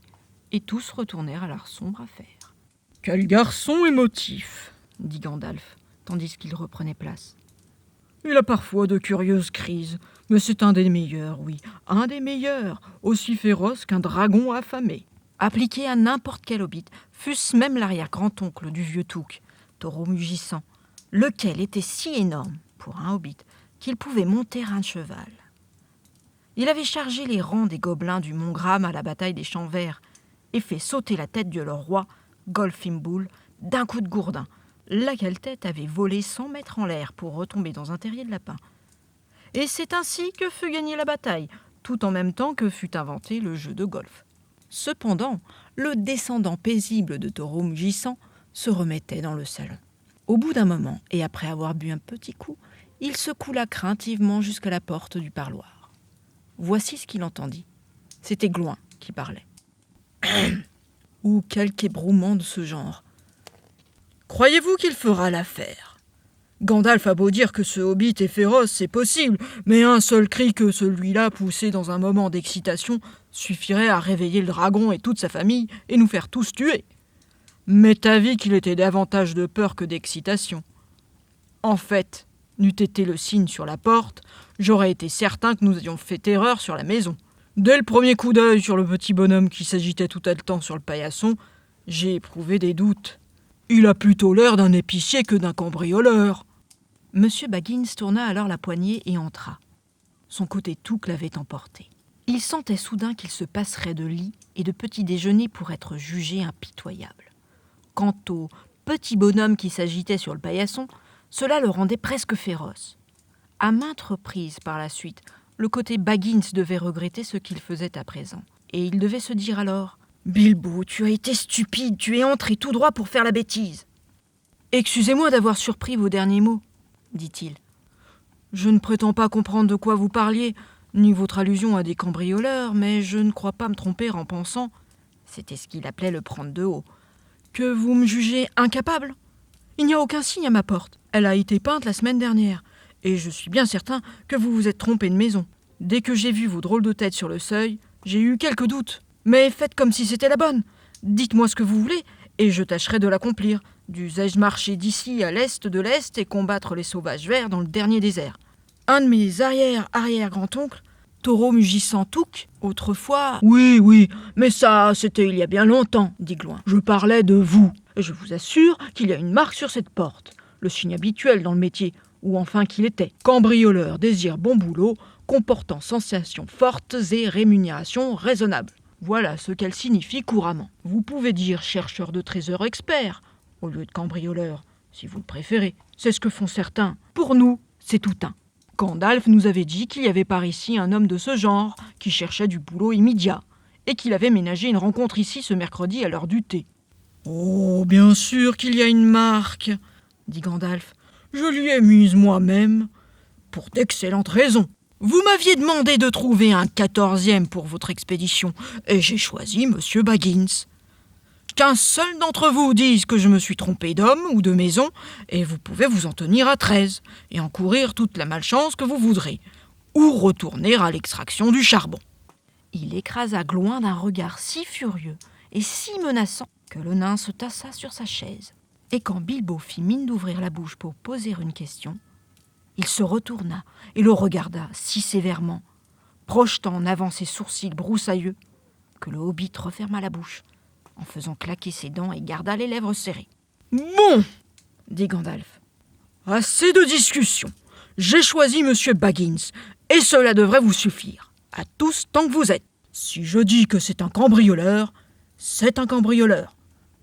Speaker 1: Et tous retournèrent à leur sombre affaire.
Speaker 3: Quel garçon émotif,
Speaker 1: dit Gandalf, tandis qu'il reprenait place.
Speaker 3: Il a parfois de curieuses crises, mais c'est un des meilleurs, oui, un des meilleurs, aussi féroce qu'un dragon affamé.
Speaker 1: Appliqué à n'importe quel hobbit, fût-ce même l'arrière-grand-oncle du vieux Touk, taureau mugissant, lequel était si énorme, pour un hobbit, qu'il pouvait monter un cheval. Il avait chargé les rangs des gobelins du mont Gram à la bataille des Champs Verts et fait sauter la tête de leur roi, Golfimboul, d'un coup de gourdin, laquelle tête avait volé 100 mètres en l'air pour retomber dans un terrier de lapin. Et c'est ainsi que fut gagnée la bataille, tout en même temps que fut inventé le jeu de golf. Cependant, le descendant paisible de Taureau mugissant se remettait dans le salon. Au bout d'un moment, et après avoir bu un petit coup, il se coula craintivement jusqu'à la porte du parloir. Voici ce qu'il entendit. C'était Gloin qui parlait. Ou quelque ébrouement de ce genre.
Speaker 3: Croyez-vous qu'il fera l'affaire ? Gandalf a beau dire que ce hobbit est féroce, c'est possible, mais un seul cri que celui-là poussé dans un moment d'excitation suffirait à réveiller le dragon et toute sa famille et nous faire tous tuer. M'est avis qu'il était davantage de peur que d'excitation. En fait, n'eût été le signe sur la porte, j'aurais été certain que nous ayons fait terreur sur la maison. Dès le premier coup d'œil sur le petit bonhomme qui s'agitait tout haletant sur le paillasson, j'ai éprouvé des doutes. Il a plutôt l'air d'un épicier que d'un cambrioleur.
Speaker 1: Monsieur Baggins tourna alors la poignée et entra. Son côté Touk l'avait emporté. Il sentait soudain qu'il se passerait de lit et de petit déjeuner pour être jugé impitoyable. Quant au petit bonhomme qui s'agitait sur le paillasson, cela le rendait presque féroce. À maintes reprises par la suite, le côté Baggins devait regretter ce qu'il faisait à présent. Et il devait se dire alors « Bilbo, tu as été stupide, tu es entré tout droit pour faire la bêtise. »« Excusez-moi d'avoir surpris vos derniers mots, » dit-il.
Speaker 3: « Je ne prétends pas comprendre de quoi vous parliez, ni votre allusion à des cambrioleurs, mais je ne crois pas me tromper en pensant,
Speaker 1: c'était ce qu'il appelait le prendre de haut,
Speaker 3: que vous me jugez incapable. Il n'y a aucun signe à ma porte. Elle a été peinte la semaine dernière. Et je suis bien certain que vous vous êtes trompé de maison. Dès que j'ai vu vos drôles de têtes sur le seuil, j'ai eu quelques doutes. Mais faites comme si c'était la bonne. Dites-moi ce que vous voulez, et je tâcherai de l'accomplir. Dussé-je marcher d'ici à l'est de l'est et combattre les sauvages verts dans le dernier désert. Un de mes arrière-arrière-grand-oncles, Taureau mugissant Touk, autrefois... Oui, mais ça, c'était il y a bien longtemps, dit Gloin. Je parlais de vous. Et je vous assure qu'il y a une marque sur cette porte. Le signe habituel dans le métier, ou enfin qu'il était. Cambrioleur désire bon boulot, comportant sensations fortes et rémunération raisonnable. Voilà ce qu'elle signifie couramment. Vous pouvez dire chercheur de trésors expert, au lieu de cambrioleur, si vous le préférez. C'est ce que font certains. Pour nous, c'est tout un. Gandalf nous avait dit qu'il y avait par ici un homme de ce genre, qui cherchait du boulot immédiat, et qu'il avait ménagé une rencontre ici ce mercredi à l'heure du thé. « Oh, bien sûr qu'il y a une marque, » dit Gandalf. « Je lui ai mise moi-même, pour d'excellentes raisons. Vous m'aviez demandé de trouver un 14e pour votre expédition, et j'ai choisi Monsieur Baggins. Qu'un seul d'entre vous dise que je me suis trompé d'homme ou de maison, et vous pouvez vous en tenir à 13, et encourir toute la malchance que vous voudrez, ou retourner à l'extraction du charbon. »
Speaker 1: Il écrasa Gloin d'un regard si furieux et si menaçant que le nain se tassa sur sa chaise. Et quand Bilbo fit mine d'ouvrir la bouche pour poser une question, il se retourna et le regarda si sévèrement, projetant en avant ses sourcils broussailleux, que le hobbit referma la bouche, en faisant claquer ses dents et garda les lèvres serrées. « Bon !» dit Gandalf.
Speaker 3: « Assez de discussion. J'ai choisi Monsieur Baggins, et cela devrait vous suffire, à tous tant que vous êtes. Si je dis que c'est un cambrioleur, c'est un cambrioleur,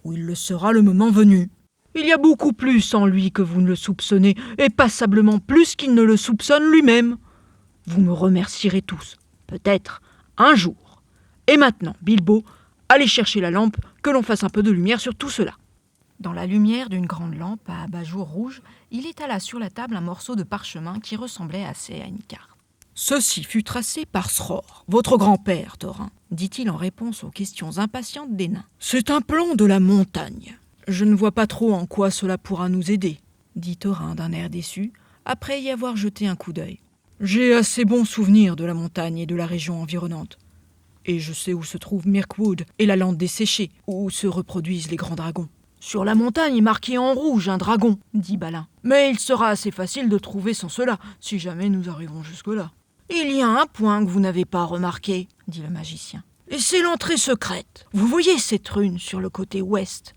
Speaker 3: ou il le sera le moment venu. Il y a beaucoup plus en lui que vous ne le soupçonnez, et passablement plus qu'il ne le soupçonne lui-même. Vous me remercierez tous, peut-être, un jour. Et maintenant, Bilbo, allez chercher la lampe, que l'on fasse un peu de lumière sur tout cela. »
Speaker 1: Dans la lumière d'une grande lampe à abat-jour rouge, il étala sur la table un morceau de parchemin qui ressemblait assez à une carte.
Speaker 3: « Ceci fut tracé par Sror, votre grand-père, Thorin, »
Speaker 1: dit-il en réponse aux questions impatientes des nains.
Speaker 3: « C'est un plan de la montagne. Je ne vois pas trop en quoi cela pourra nous aider, »
Speaker 1: dit Thorin d'un air déçu, après y avoir jeté un coup d'œil.
Speaker 3: « J'ai assez bons souvenirs de la montagne et de la région environnante. Et je sais où se trouve Mirkwood et la lande desséchée, où se reproduisent les grands dragons. Sur la montagne est marqué en rouge un dragon, dit Balin. Mais il sera assez facile de trouver sans cela, si jamais nous arrivons jusque-là. Il y a un point que vous n'avez pas remarqué, dit le magicien. Et c'est l'entrée secrète. Vous voyez cette rune sur le côté ouest?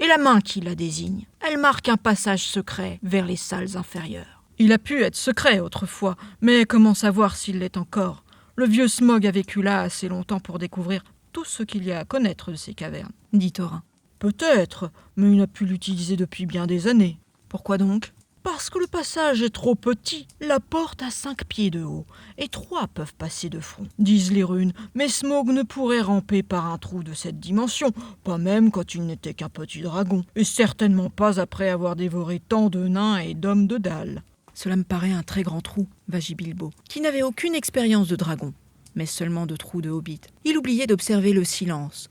Speaker 3: Et la main qui la désigne, elle marque un passage secret vers les salles inférieures. Il a pu être secret autrefois, mais comment savoir s'il l'est encore? Le vieux Smog a vécu là assez longtemps pour découvrir tout ce qu'il y a à connaître de ces cavernes, dit Thorin. Peut-être, mais il n'a pu l'utiliser depuis bien des années. Pourquoi donc? Parce que le passage est trop petit. La porte a 5 pieds de haut, et 3 peuvent passer de front, disent les runes. Mais Smog ne pourrait ramper par un trou de cette dimension, pas même quand il n'était qu'un petit dragon, et certainement pas après avoir dévoré tant de nains et d'hommes de dalle.
Speaker 1: Cela me paraît un très grand trou, vagit Bilbo, qui n'avait aucune expérience de dragon, mais seulement de trous de hobbit. Il oubliait d'observer le silence,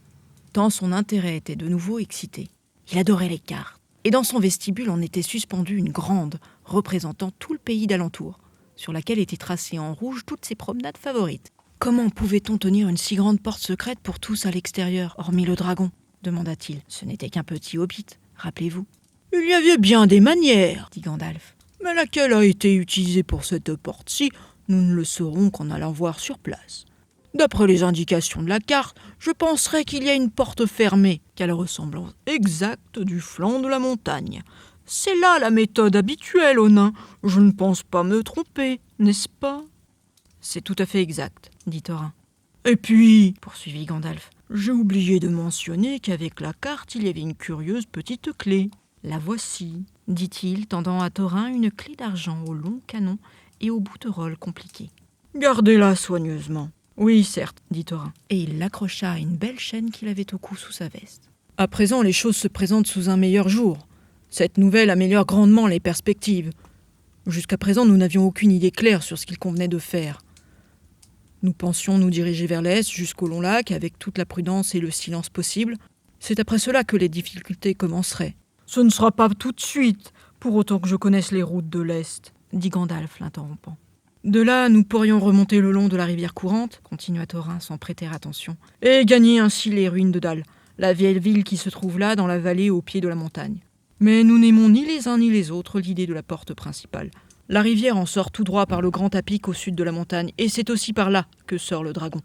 Speaker 1: tant son intérêt était de nouveau excité. Il adorait les cartes, et dans son vestibule en était suspendue une grande, représentant tout le pays d'alentour, sur laquelle étaient tracées en rouge toutes ses promenades favorites. Comment pouvait-on tenir une si grande porte secrète pour tous à l'extérieur, hormis le dragon? Demanda-t-il. Ce n'était qu'un petit hobbit, rappelez-vous.
Speaker 3: Il y avait bien des manières,
Speaker 1: dit Gandalf.
Speaker 3: Mais laquelle a été utilisée pour cette porte-ci, nous ne le saurons qu'en allant voir sur place. D'après les indications de la carte, je penserais qu'il y a une porte fermée, qui a la ressemblance exacte du flanc de la montagne. C'est là la méthode habituelle aux nains. Je ne pense pas me tromper, n'est-ce pas?
Speaker 1: C'est tout à fait exact, dit Thorin.
Speaker 3: Et puis,
Speaker 1: poursuivit Gandalf,
Speaker 3: j'ai oublié de mentionner qu'avec la carte, il y avait une curieuse petite clé.
Speaker 1: La voici, dit-il, tendant à Thorin une clé d'argent au long canon et au bout de rôle compliqué.
Speaker 3: Gardez-la soigneusement.
Speaker 1: Oui, certes, dit Thorin, et il l'accrocha à une belle chaîne qu'il avait au cou sous sa veste.
Speaker 3: À présent, les choses se présentent sous un meilleur jour. Cette nouvelle améliore grandement les perspectives. Jusqu'à présent, nous n'avions aucune idée claire sur ce qu'il convenait de faire. Nous pensions nous diriger vers l'est jusqu'au long lac avec toute la prudence et le silence possible. C'est après cela que les difficultés commenceraient. Ce ne sera pas tout de suite, pour autant que je connaisse les routes de l'Est, dit Gandalf l'interrompant. De là, nous pourrions remonter le long de la rivière courante, continua Thorin sans prêter attention, et gagner ainsi les ruines de Dal, la vieille ville qui se trouve là dans la vallée au pied de la montagne. Mais nous n'aimons ni les uns ni les autres l'idée de la porte principale. La rivière en sort tout droit par le grand à-pic au sud de la montagne, et c'est aussi par là que sort le dragon.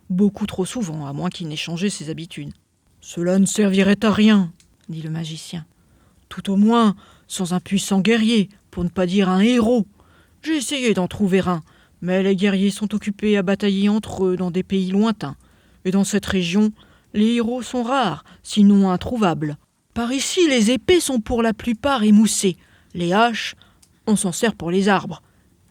Speaker 3: Beaucoup trop souvent, à moins qu'il n'ait changé ses habitudes. Cela ne servirait à rien, dit le magicien. Tout au moins, sans un puissant guerrier, pour ne pas dire un héros. J'ai essayé d'en trouver un, mais les guerriers sont occupés à batailler entre eux dans des pays lointains. Et dans cette région, les héros sont rares, sinon introuvables. Par ici, les épées sont pour la plupart émoussées. Les haches, on s'en sert pour les arbres.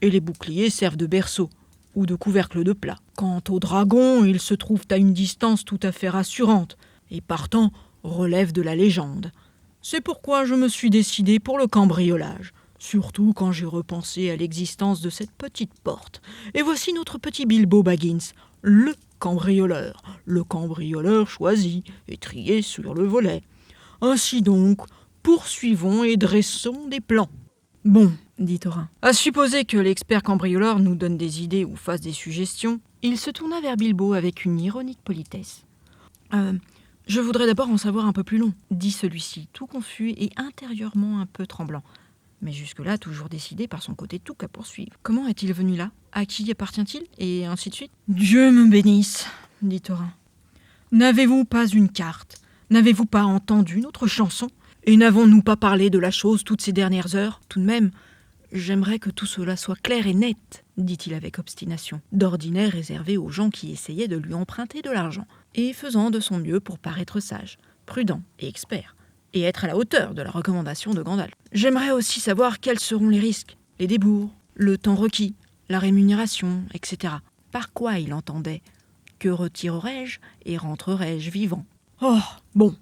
Speaker 3: Et les boucliers servent de berceau ou de couvercle de plat. Quant aux dragons, ils se trouvent à une distance tout à fait rassurante, et partant relèvent de la légende. C'est pourquoi je me suis décidé pour le cambriolage, surtout quand j'ai repensé à l'existence de cette petite porte. Et voici notre petit Bilbo Baggins, le cambrioleur choisi et trié sur le volet. Ainsi donc, poursuivons et dressons des plans. Bon, dit Thorin, à supposer que l'expert cambrioleur nous donne des idées ou fasse des suggestions.
Speaker 1: Il se tourna vers Bilbo avec une ironique politesse. Je voudrais d'abord en savoir un peu plus long, dit celui-ci, tout confus et intérieurement un peu tremblant. Mais jusque-là, toujours décidé par son côté tout qu'à poursuivre. Comment est-il venu là? À qui appartient-il? Et ainsi de suite.
Speaker 3: Dieu me bénisse, dit Thorin. N'avez-vous pas une carte? N'avez-vous pas entendu notre chanson? Et n'avons-nous pas parlé de la chose toutes ces dernières heures?
Speaker 1: Tout de même, j'aimerais que tout cela soit clair et net, dit-il avec obstination, d'ordinaire réservé aux gens qui essayaient de lui emprunter de l'argent, et faisant de son mieux pour paraître sage, prudent et expert, et être à la hauteur de la recommandation de Gandalf. J'aimerais aussi savoir quels seront les risques, les débours, le temps requis, la rémunération, etc. Par quoi il entendait? Que retirerai-je et rentrerai-je vivant?
Speaker 3: Oh, bon,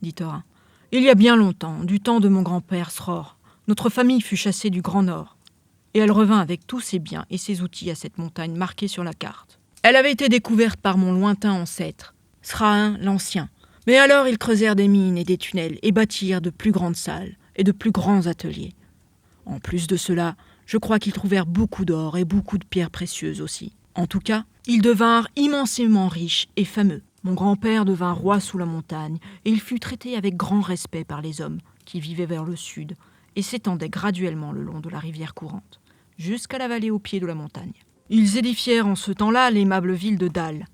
Speaker 3: dit Thorin. Il y a bien longtemps, du temps de mon grand-père Sror, notre famille fut chassée du Grand Nord, et elle revint avec tous ses biens et ses outils à cette montagne marquée sur la carte. Elle avait été découverte par mon lointain ancêtre, Srain l'Ancien. Mais alors ils creusèrent des mines et des tunnels et bâtirent de plus grandes salles et de plus grands ateliers. En plus de cela, je crois qu'ils trouvèrent beaucoup d'or et beaucoup de pierres précieuses aussi. En tout cas, ils devinrent immensément riches et fameux. Mon grand-père devint roi sous la montagne, et il fut traité avec grand respect par les hommes qui vivaient vers le sud et s'étendaient graduellement le long de la rivière courante, jusqu'à la vallée au pied de la montagne. Ils édifièrent en ce temps-là l'aimable ville de Dal.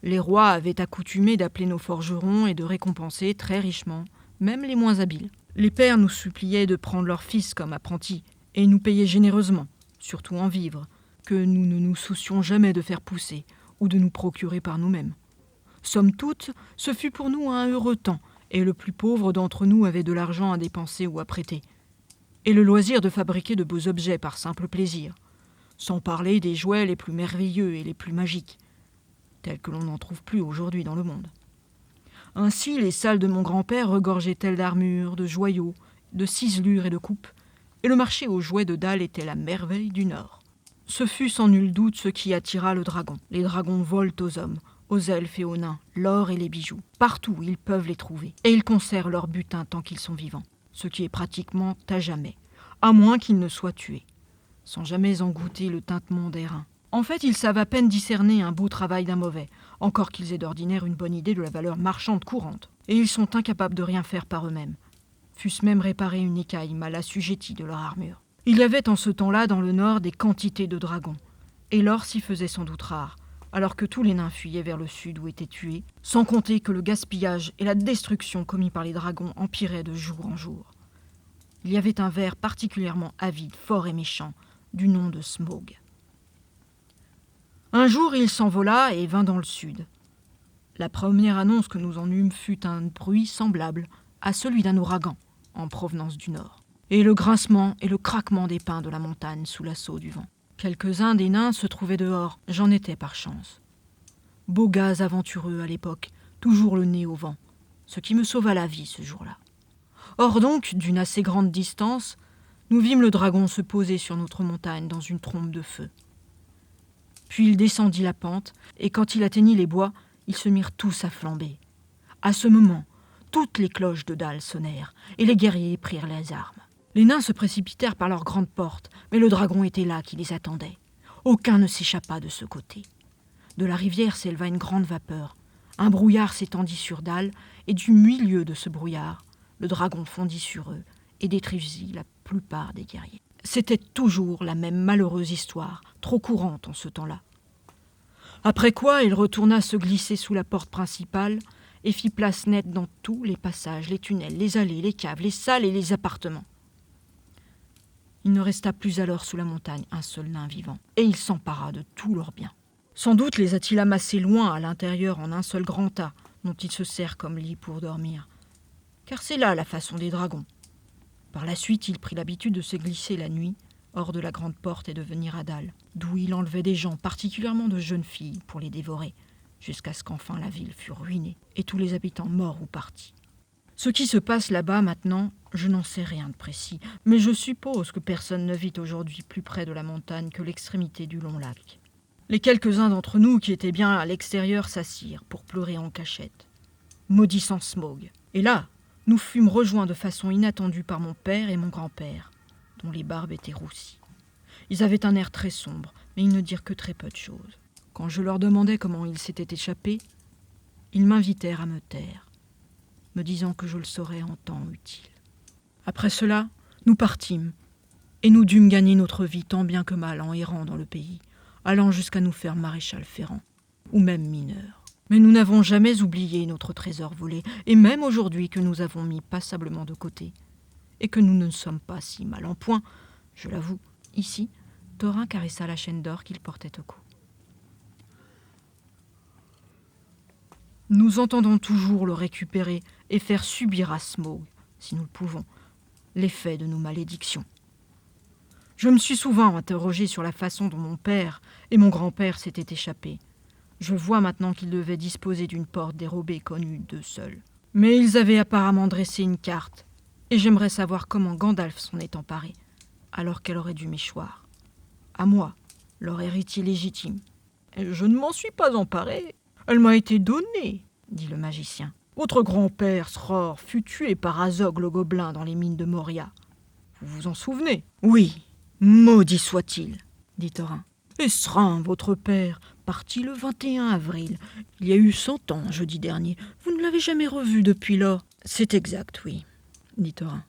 Speaker 3: Les rois avaient accoutumé d'appeler nos forgerons et de récompenser très richement, même les moins habiles. Les pères nous suppliaient de prendre leurs fils comme apprentis, et nous payaient généreusement, surtout en vivres, que nous ne nous soucions jamais de faire pousser ou de nous procurer par nous-mêmes. Somme toute, ce fut pour nous un heureux temps, et le plus pauvre d'entre nous avait de l'argent à dépenser ou à prêter, et le loisir de fabriquer de beaux objets par simple plaisir, sans parler des jouets les plus merveilleux et les plus magiques, tels que l'on n'en trouve plus aujourd'hui dans le monde. Ainsi, les salles de mon grand-père regorgeaient-elles d'armures, de joyaux, de ciselures et de coupes, et le marché aux jouets de Dal était la merveille du Nord. Ce fut sans nul doute ce qui attira le dragon. Les dragons volent aux hommes, aux elfes et aux nains, l'or et les bijoux. Partout, ils peuvent les trouver, et ils conservent leur butin tant qu'ils sont vivants, ce qui est pratiquement à jamais, à moins qu'ils ne soient tués, sans jamais en goûter le tintement des reins. En fait, ils savent à peine discerner un beau travail d'un mauvais, encore qu'ils aient d'ordinaire une bonne idée de la valeur marchande courante. Et ils sont incapables de rien faire par eux-mêmes, fût-ce même réparer une écaille mal assujettie de leur armure. Il y avait en ce temps-là dans le nord des quantités de dragons, et l'or s'y faisait sans doute rare, alors que tous les nains fuyaient vers le sud où étaient tués, sans compter que le gaspillage et la destruction commis par les dragons empiraient de jour en jour. Il y avait un ver particulièrement avide, fort et méchant, du nom de Smaug. Un jour, il s'envola et vint dans le sud. La première annonce que nous en eûmes fut un bruit semblable à celui d'un ouragan en provenance du nord, et le grincement et le craquement des pins de la montagne sous l'assaut du vent. Quelques-uns des nains se trouvaient dehors, j'en étais par chance. Beaux gars aventureux à l'époque, toujours le nez au vent, ce qui me sauva la vie ce jour-là. Or donc, d'une assez grande distance, nous vîmes le dragon se poser sur notre montagne dans une trombe de feu. Puis il descendit la pente, et quand il atteignit les bois, ils se mirent tous à flamber. À ce moment, toutes les cloches de Dal sonnèrent, et les guerriers prirent les armes. Les nains se précipitèrent par leur grande porte, mais le dragon était là qui les attendait. Aucun ne s'échappa de ce côté. De la rivière s'éleva une grande vapeur. Un brouillard s'étendit sur Dal, et du milieu de ce brouillard, le dragon fondit sur eux et détruisit la plupart des guerriers. C'était toujours la même malheureuse histoire, trop courante en ce temps-là. Après quoi, il retourna se glisser sous la porte principale et fit place nette dans tous les passages, les tunnels, les allées, les caves, les salles et les appartements. Il ne resta plus alors sous la montagne un seul nain vivant, et il s'empara de tous leurs biens. Sans doute les a-t-il amassés loin à l'intérieur en un seul grand tas, dont il se sert comme lit pour dormir. Car c'est là la façon des dragons. Par la suite, il prit l'habitude de se glisser la nuit, hors de la grande porte et de venir à Dal, d'où il enlevait des gens, particulièrement de jeunes filles, pour les dévorer, jusqu'à ce qu'enfin la ville fût ruinée, et tous les habitants morts ou partis. Ce qui se passe là-bas maintenant, je n'en sais rien de précis, mais je suppose que personne ne vit aujourd'hui plus près de la montagne que l'extrémité du long lac. Les quelques-uns d'entre nous qui étaient bien à l'extérieur s'assirent pour pleurer en cachette, maudissant Smaug. Et là, nous fûmes rejoints de façon inattendue par mon père et mon grand-père, dont les barbes étaient roussies. Ils avaient un air très sombre, mais ils ne dirent que très peu de choses. Quand je leur demandais comment ils s'étaient échappés, ils m'invitèrent à me taire, me disant que je le saurais en temps utile. Après cela, nous partîmes, et nous dûmes gagner notre vie tant bien que mal en errant dans le pays, allant jusqu'à nous faire maréchal ferrant, ou même mineur. Mais nous n'avons jamais oublié notre trésor volé, et même aujourd'hui que nous avons mis passablement de côté, et que nous ne sommes pas si mal en point, je l'avoue. Ici, Thorin caressa la chaîne d'or qu'il portait au cou. Nous entendons toujours le récupérer et faire subir à Smaug, si nous le pouvons, l'effet de nos malédictions. Je me suis souvent interrogé sur la façon dont mon père et mon grand-père s'étaient échappés. Je vois maintenant qu'ils devaient disposer d'une porte dérobée connue d'eux seuls. Mais ils avaient apparemment dressé une carte, et j'aimerais savoir comment Gandalf s'en est emparé, alors qu'elle aurait dû m'échoir. À moi, leur héritier légitime. « Je ne m'en suis pas emparé. Elle m'a été donnée, » dit le magicien. « Votre grand-père, Sror, fut tué par Azog le gobelin dans les mines de Moria. Vous vous en souvenez ? » « Oui, maudit soit-il, » dit Thorin. « Et Srin, votre père, parti le 21 avril. Il y a eu 100 ans, jeudi dernier. Vous ne l'avez jamais revu depuis lors. C'est exact, oui, dit Thorin.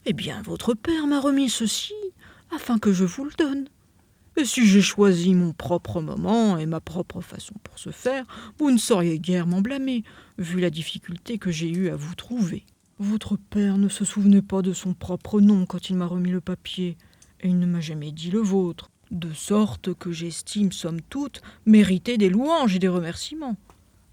Speaker 3: Eh bien, votre père m'a remis ceci, afin que je vous le donne. Et si j'ai choisi mon propre moment et ma propre façon pour ce faire, vous ne sauriez guère m'en blâmer, vu la difficulté que j'ai eue à vous trouver. Votre père ne se souvenait pas de son propre nom quand il m'a remis le papier, et il ne m'a jamais dit le vôtre, de sorte que j'estime, somme toute, mériter des louanges et des remerciements.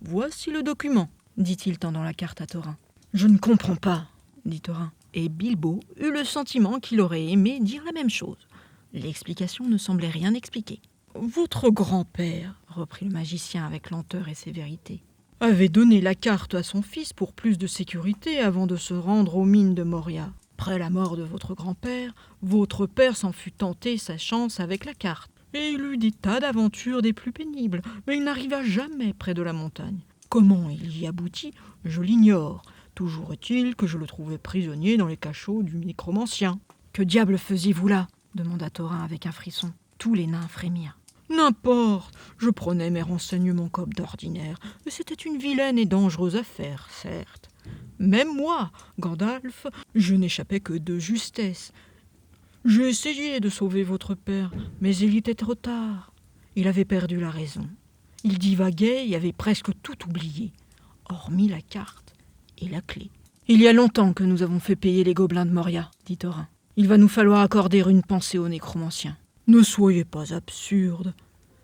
Speaker 3: Voici le document, dit-il tendant la carte à Thorin. Je ne comprends pas, dit Thorin, et Bilbo eut le sentiment qu'il aurait aimé dire la même chose. L'explication ne semblait rien expliquer. Votre grand-père, reprit le magicien avec lenteur et sévérité, avait donné la carte à son fils pour plus de sécurité avant de se rendre aux mines de Moria. Après la mort de votre grand-père, votre père s'en fut tenter sa chance avec la carte. Et il eut des tas d'aventures des plus pénibles, mais il n'arriva jamais près de la montagne. Comment il y aboutit, je l'ignore. Toujours est-il que je le trouvais prisonnier dans les cachots du nécromancien. Que diable faisiez-vous là ? Demanda Thorin avec un frisson. Tous les nains frémirent. N'importe, je prenais mes renseignements comme d'ordinaire, et c'était une vilaine et dangereuse affaire, certes. Même moi, Gandalf, je n'échappais que de justesse. J'ai essayé de sauver votre père, mais il était trop tard. Il avait perdu la raison. Il divaguait et avait presque tout oublié, hormis la carte et la clé. Il y a longtemps que nous avons fait payer les gobelins de Moria, dit Thorin. Il va nous falloir accorder une pensée aux nécromanciens. Ne soyez pas absurde.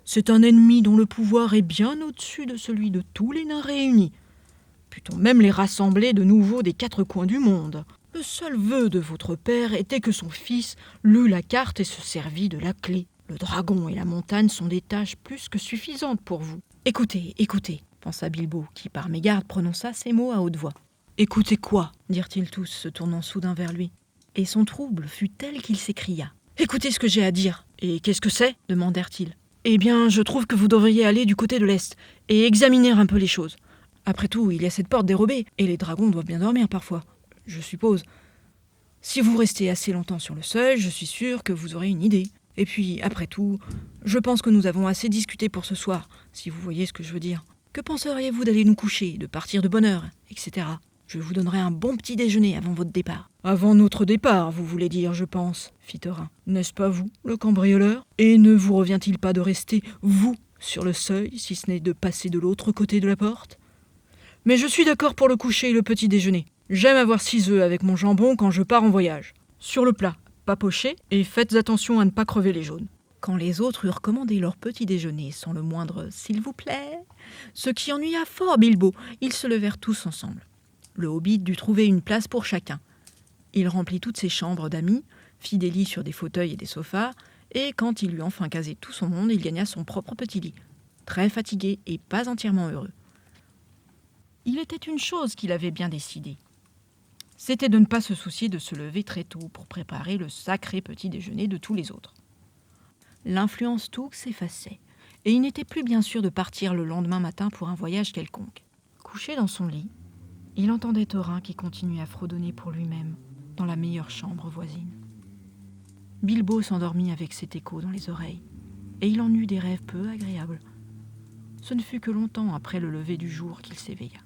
Speaker 3: C'est un ennemi dont le pouvoir est bien au-dessus de celui de tous les nains réunis. Pût-on même les rassembler de nouveau des 4 coins du monde. Le seul vœu de votre père était que son fils lût la carte et se servît de la clé. Le dragon et la montagne sont des tâches plus que suffisantes pour vous. Écoutez, écoutez, pensa Bilbo, qui par mégarde prononça ces mots à haute voix. Écoutez quoi ? Dirent-ils tous, se tournant soudain vers lui. Et son trouble fut tel qu'il s'écria. Écoutez ce que j'ai à dire. Et qu'est-ce que c'est ? Demandèrent-ils. Eh bien, je trouve que vous devriez aller du côté de l'Est et examiner un peu les choses. Après tout, il y a cette porte dérobée, et les dragons doivent bien dormir parfois, je suppose. Si vous restez assez longtemps sur le seuil, je suis sûr que vous aurez une idée. Et puis, après tout, je pense que nous avons assez discuté pour ce soir, si vous voyez ce que je veux dire. Que penseriez-vous d'aller nous coucher, de partir de bonne heure, etc. Je vous donnerai un bon petit déjeuner avant votre départ. Avant notre départ, vous voulez dire, je pense, fit Thorin. N'est-ce pas vous, le cambrioleur ? Et ne vous revient-il pas de rester, vous, sur le seuil, si ce n'est de passer de l'autre côté de la porte ? Mais je suis d'accord pour le coucher et le petit déjeuner. J'aime avoir 6 œufs avec mon jambon quand je pars en voyage. Sur le plat, pas poché, et faites attention à ne pas crever les jaunes. Quand les autres eurent commandé leur petit déjeuner sans le moindre « s'il vous plaît », ce qui ennuya fort Bilbo, ils se levèrent tous ensemble. Le hobbit dut trouver une place pour chacun. Il remplit toutes ses chambres d'amis, fit des lits sur des fauteuils et des sofas, et quand il eut enfin casé tout son monde, il gagna son propre petit lit, très fatigué et pas entièrement heureux. Il était une chose qu'il avait bien décidée. C'était de ne pas se soucier de se lever très tôt pour préparer le sacré petit déjeuner de tous les autres. L'influence Toux s'effaçait, et il n'était plus bien sûr de partir le lendemain matin pour un voyage quelconque. Couché dans son lit, il entendait Thorin qui continuait à fredonner pour lui-même dans la meilleure chambre voisine. Bilbo s'endormit avec cet écho dans les oreilles, et il en eut des rêves peu agréables. Ce ne fut que longtemps après le lever du jour qu'il s'éveilla.